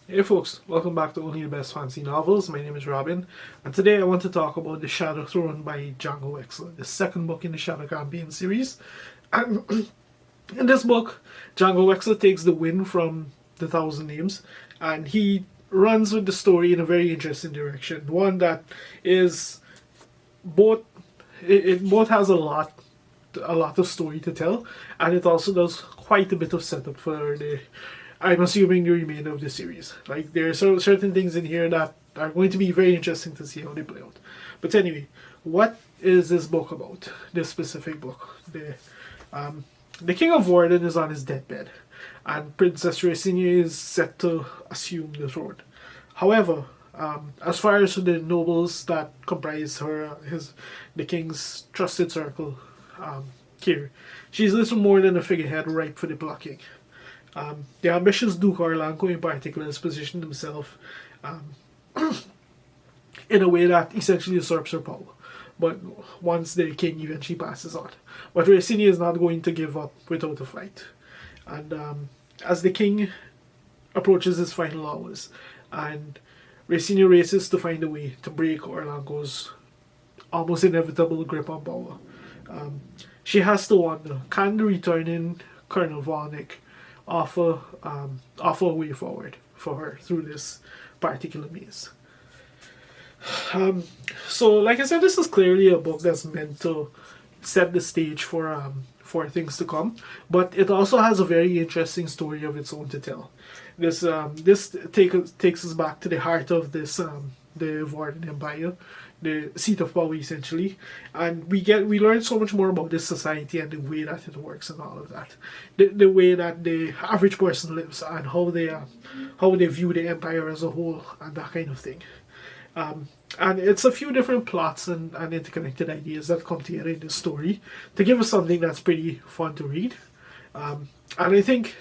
Hey folks, welcome back to Only the Best Fancy Novels. My name is Robin, and today I want to talk about The Shadow Throne by Django Wexler, the second book in the Shadow Campaign series. And in this book, Django Wexler takes the win from The Thousand Names, and he runs with the story in a very interesting direction. One that is both it both has a lot of story to tell, and it also does quite a bit of setup for the I'm assuming the remainder of the series. Like there are certain things in here that are going to be very interesting to see how they play out. But anyway, what is this book about? This specific book. The King of Warden is on his deathbed, and Princess Racine is set to assume the throne. However, as far as the nobles that comprise the king's trusted circle, here, she's little more than a figurehead ripe for the plucking. The ambitious Duke Orlanco in particular has positioned himself um, in a way that essentially usurps her power. But once the king eventually passes on. But Racine is not going to give up without a fight. And as the king approaches his final hours, and Racine races to find a way to break Orlanco's almost inevitable grip on power. Um, she has to wonder, can the returning Colonel Volnick offer a way forward for her through this particular maze. Um, so, like I said, this is clearly a book that's meant to set the stage for things to come, but it also has a very interesting story of its own to tell. This takes us back to the heart of the Vardan Empire, the seat of power essentially, and we learn so much more about this society and the way that it works and all of that, the way that the average person lives and how they view the empire as a whole and that kind of thing. And it's a few different plots and interconnected ideas that come together in this story to give us something that's pretty fun to read. And I think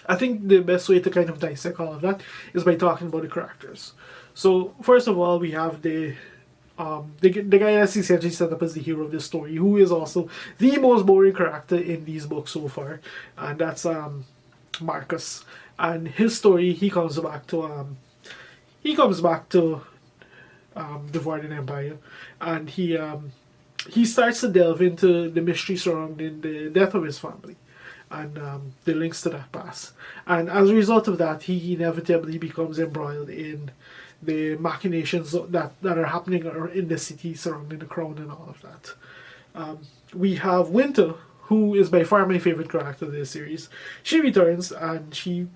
the best way to kind of dissect all of that is by talking about the characters. So first of all, we have the guy that's essentially set up as the hero of this story, who is also the most boring character in these books so far, and that's Marcus. And his story, he comes back to the Vardan Empire, and he starts to delve into the mystery surrounding the death of his family and the links to that past. And as a result of that, he inevitably becomes embroiled in the machinations that are happening in the city surrounding the crown and all of that. We have Winter, who is by far my favorite character of this series. She returns and she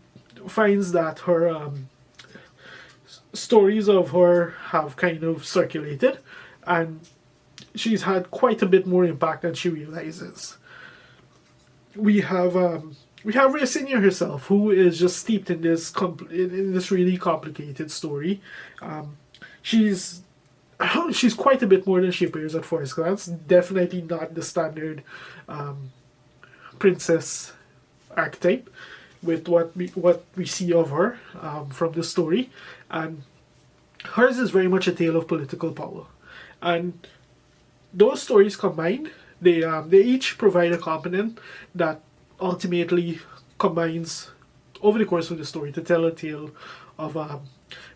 finds that her stories of her have kind of circulated, and she's had quite a bit more impact than she realizes. We have Racine herself, who is just steeped in this really complicated story. She's she's quite a bit more than she appears at first glance. Definitely not the standard princess archetype with what we see of her from the story, and hers is very much a tale of political power. And those stories combined, they each provide a component that ultimately combines over the course of the story to tell a tale of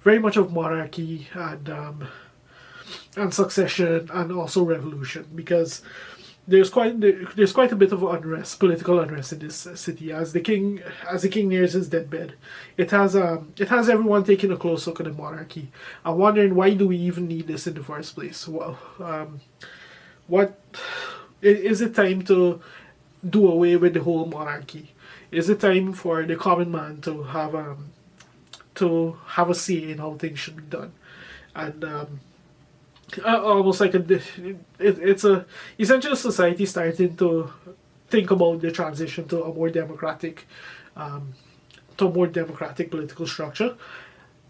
very much of monarchy and succession and also revolution, because there's quite a bit of unrest, political unrest in this city as the king nears his deathbed. It has everyone taking a close look at the monarchy and wondering, why do we even need this in the first place? Well, what is it time to do away with the whole monarchy? Is it time for the common man to have a say in how things should be done? And almost like it's a essential society starting to think about the transition to a more democratic political structure.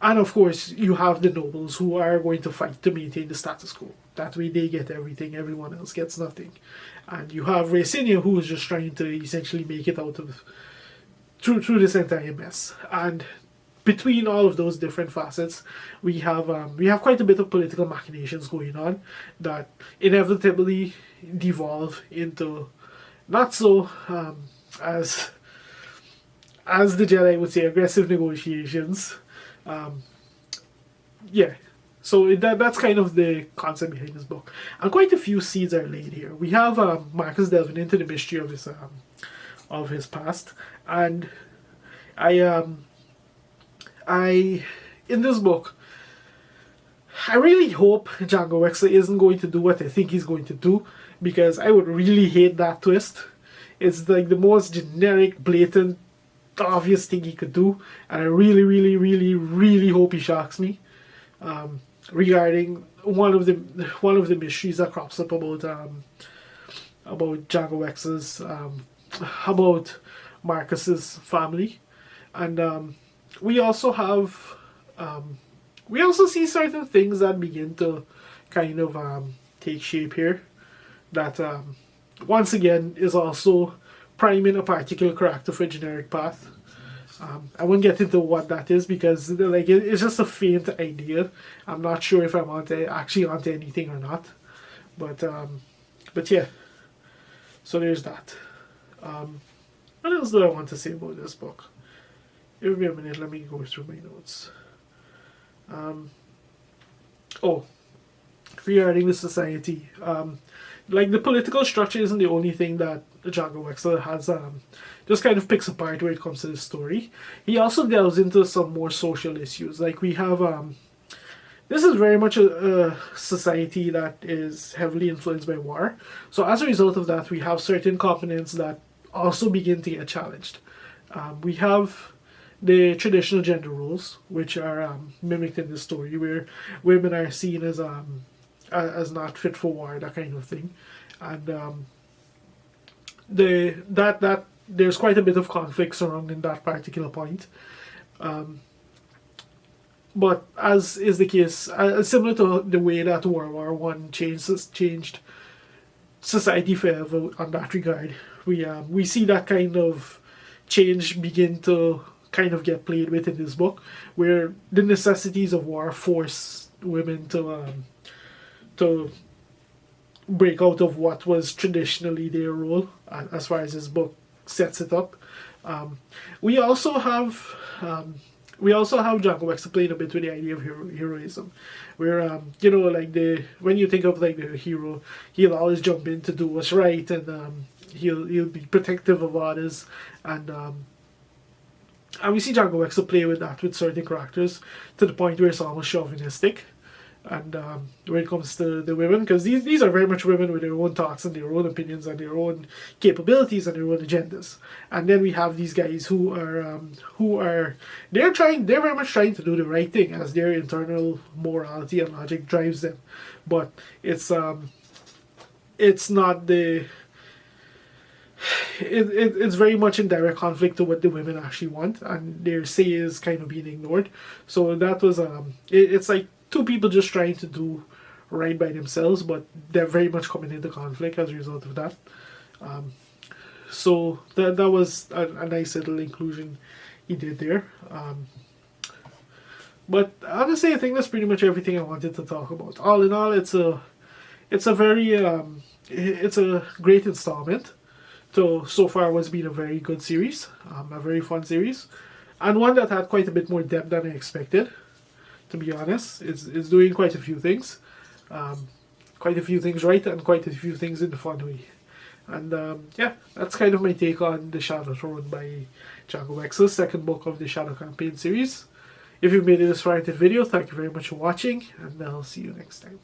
And of course, you have the nobles who are going to fight to maintain the status quo. That way, they get everything; everyone else gets nothing. And you have Racine, who is just trying to essentially make it out of through this entire mess. And between all of those different facets, we have quite a bit of political machinations going on that inevitably devolve into not so as as the Jedi would say, aggressive negotiations. Yeah. So that's kind of the concept behind this book, and quite a few seeds are laid here. We have Marcus delving into the mystery of his past, and I in this book, I really hope Django Wexler isn't going to do what I think he's going to do, because I would really hate that twist. It's like the most generic, blatant, obvious thing he could do, and I really, really, really, really hope he shocks me. Regarding one of the mysteries that crops up about Django Wexler's about Marcus's family, and we also see certain things that begin to kind of take shape here, that once again is also priming a particular character for a generic path. I won't get into what that is, because like it's just a faint idea. I'm not sure if I'm actually onto anything or not, but yeah. So there's that. What else do I want to say about this book? Give me a minute. Let me go through my notes. Regarding the society, like the political structure isn't the only thing that Django Wexler has just kind of picks apart when it comes to the story. He also delves into some more social issues. Like we have this is very much a society that is heavily influenced by war. So as a result of that, we have certain components that also begin to get challenged. We have the traditional gender roles, which are mimicked in the story, where women are seen as not fit for war, that kind of thing, and there's quite a bit of conflict surrounding that particular point. But as is the case, similar to the way that World War One changed society forever on that regard, we see that kind of change begin to kind of get played with in this book, where the necessities of war force women to break out of what was traditionally their role, as far as this book sets it up. We also have Django Wexler playing a bit with the idea of heroism, where like when you think of like the hero, he'll always jump in to do what's right, and he'll be protective of others, and we see Django Wexler play with that with certain characters to the point where it's almost chauvinistic. And when it comes to the women, because these are very much women with their own thoughts and their own opinions and their own capabilities and their own agendas. And then we have these guys who are they're very much trying to do the right thing, as their internal morality and logic drives them. But it's not the it's very much in direct conflict to what the women actually want, and their say is kind of being ignored. So that was it's like two people just trying to do right by themselves, but they're very much coming into conflict as a result of that. So that was a nice little inclusion he did there. But honestly, I think that's pretty much everything I wanted to talk about. All in all, it's a great installment. So far what's been a very good series, a very fun series, and one that had quite a bit more depth than I expected. To be honest, it's doing quite a few things, right, and quite a few things in a fun way. And yeah, that's kind of my take on The Shadow Throne by Django Wexler, second book of the Shadow Campaign series. If you've made it this far into the video, thank you very much for watching, and I'll see you next time.